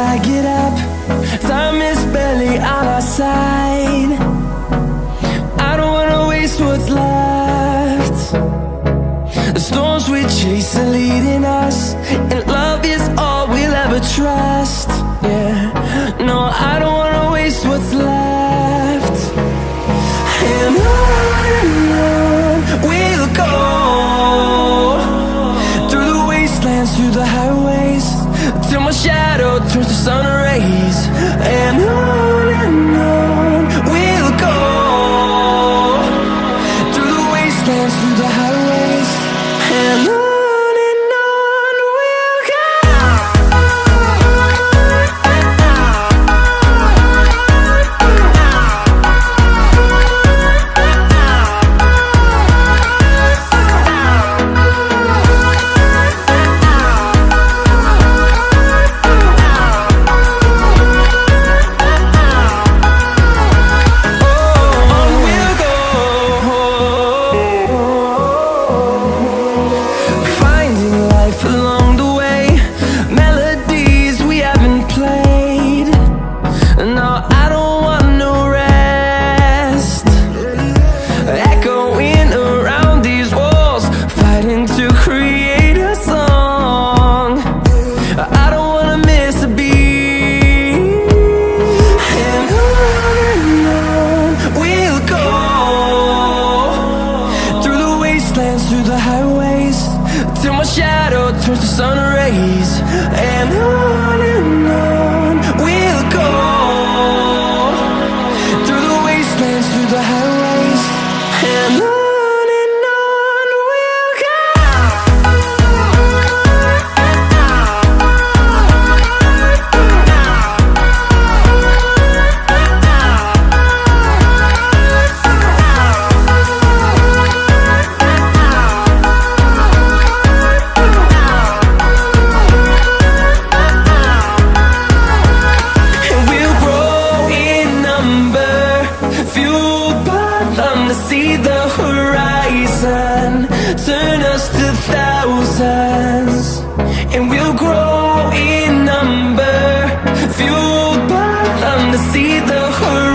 I get up. Time is barely on our side. I don't wanna waste what's left. The storms we chase are leading us, and love is all we'll ever trust. Yeah, no, I don't wanna waste what's left. And on we'll go, through the wastelands, through the highways, till my shadow turns to sun rays. And on we'll go, through the wastelands, through the highways, and on we'll go. Through the highways, till my shadow turns to sun rays. And on we'll go, through the wastelands, through the highways, and on we'll go. To see the horizon turn us to thousands, and we'll grow in number, fueled by them to see the horizon.